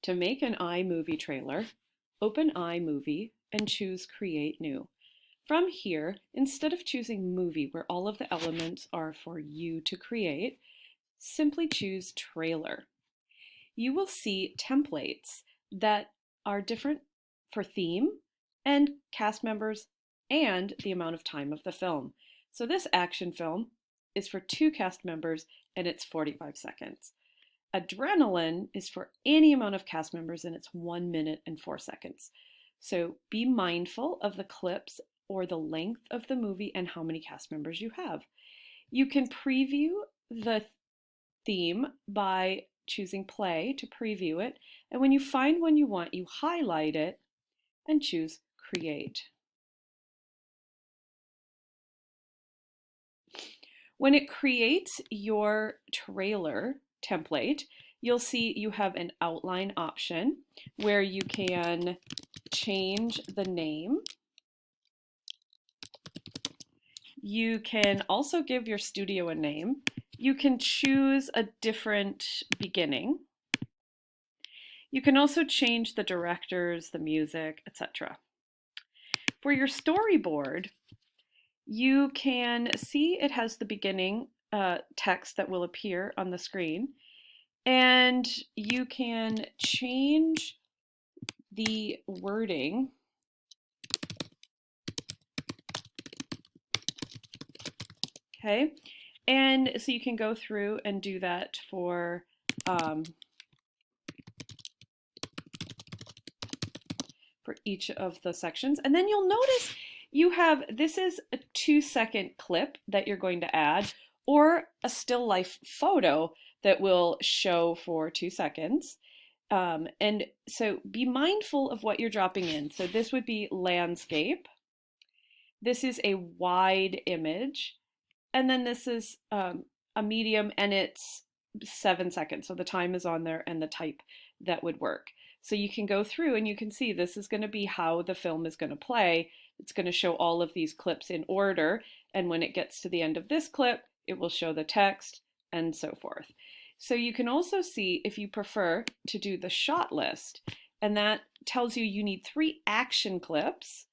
To make an iMovie trailer, open iMovie and choose Create New. From here, instead of choosing Movie, where all of the elements are for you to create, simply choose Trailer. You will see templates that are different for theme and cast members and the amount of time of the film. So this action film is for 2 cast members and it's 45 seconds. Adrenaline is for any amount of cast members and it's 1 minute and 4 seconds. So be mindful of the clips or the length of the movie and how many cast members you have. You can preview the theme by choosing play to preview it, and when you find one you want, you highlight it and choose create. When it creates your trailer template, you'll see you have an outline option where you can change the name. You can also give your studio a name. You can choose a different beginning. You can also change the directors, the music, etc. For your storyboard, you can see it has the beginning text that will appear on the screen, and you can change the wording okay, and so you can go through and do that for each of the sections. And then you'll notice you have, this is a 2-second clip that you're going to add, or a still life photo that will show for 2 seconds. And so be mindful of what you're dropping in. So this would be landscape. This is a wide image. And then this is a medium and it's 7 seconds. So the time is on there and the type that would work. So you can go through and you can see this is going to be how the film is going to play. It's going to show all of these clips in order. And when it gets to the end of this clip, it will show the text and so forth. So you can also see if you prefer to do the shot list, and that tells you you need 3 action clips,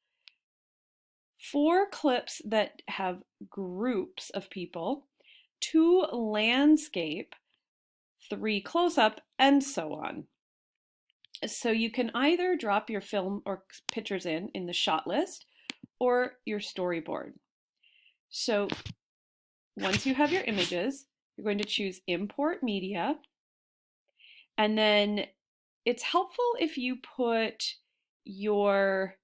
4 clips that have groups of people, 2 landscape, 3 close-up, and so on. So you can either drop your film or pictures in the shot list or your storyboard. So once you have your images, you're going to choose import media, and then it's helpful if you put your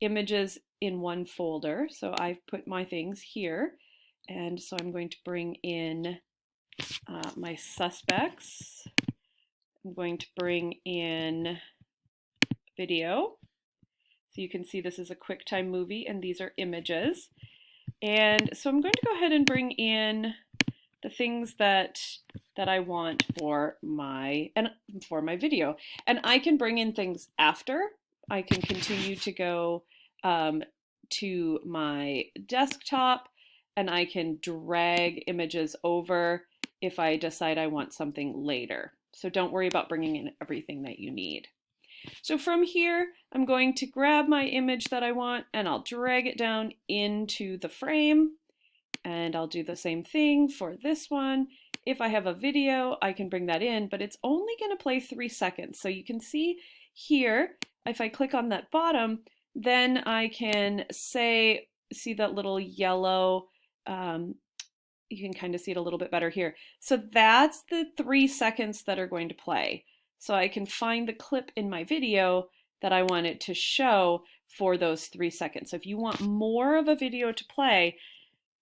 images in one folder. So I've put my things here, and so I'm going to bring in my suspects. I'm going to bring in video. So you can see this is a QuickTime movie and these are images. And so I'm going to go ahead and bring in the things that I want for my video. And I can bring in things after. I can continue to go to my desktop and I can drag images over if I decide I want something later. So don't worry about bringing in everything that you need. So from here, I'm going to grab my image that I want and I'll drag it down into the frame, and I'll do the same thing for this one. If I have a video, I can bring that in, but it's only going to play 3 seconds. So you can see here, if I click on that bottom, then I can see that little yellow, you can kind of see it a little bit better here. So that's the 3 seconds that are going to play. So I can find the clip in my video that I want it to show for those 3 seconds. So if you want more of a video to play,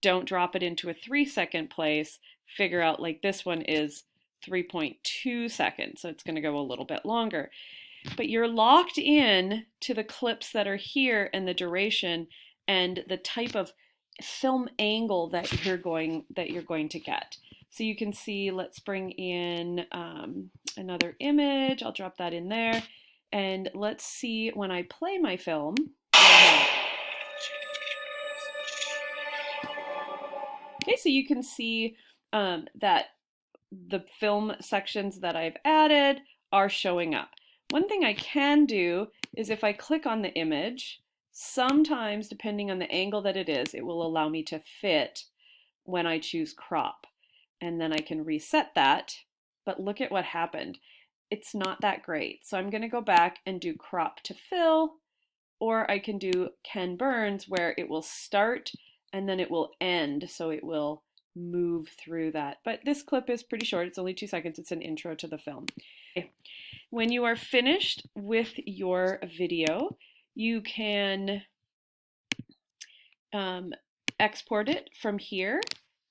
don't drop it into a 3-second place. Figure out, like this one is 3.2 seconds, so it's going to go a little bit longer. But you're locked in to the clips that are here and the duration and the type of film angle that you're going to get. So you can see, let's bring in another image. I'll drop that in there. And let's see when I play my film. Okay, so you can see that the film sections that I've added are showing up. One thing I can do is if I click on the image, sometimes depending on the angle that it will allow me to fit when I choose crop. And then I can reset that, but look at what happened. It's not that great. So I'm going to go back and do crop to fill, or I can do Ken Burns where it will start and then it will end, so it will move through that. But this clip is pretty short. It's only 2 seconds. It's an intro to the film. When you are finished with your video, you can export it from here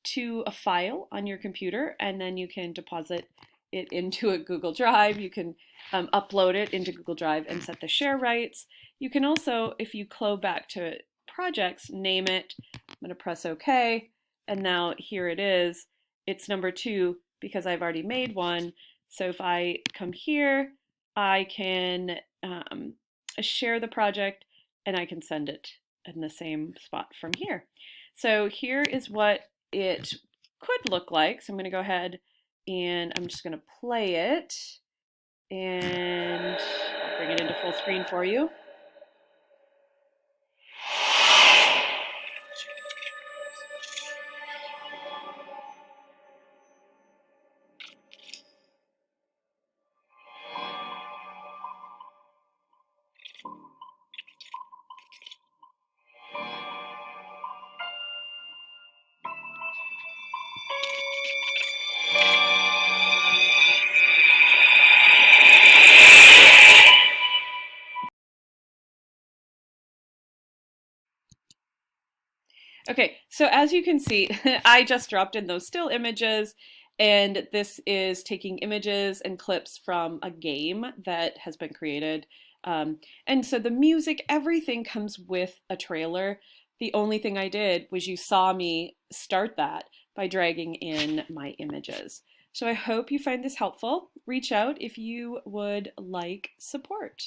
to a file on your computer, and then you can deposit it into a Google Drive. You can upload it into Google Drive and set the share rights. You can also, if you go back to projects, name it. I'm going to press OK, and now here it is. It's number 2 because I've already made one. So if I come here, I can share the project and I can send it in the same spot from here. So here is what it could look like. So I'm going to go ahead and I'm just going to play it, and I'll bring it into full screen for you. Okay, so as you can see, I just dropped in those still images, and this is taking images and clips from a game that has been created. And so the music, everything comes with a trailer. The only thing I did was you saw me start that by dragging in my images. So I hope you find this helpful. Reach out if you would like support.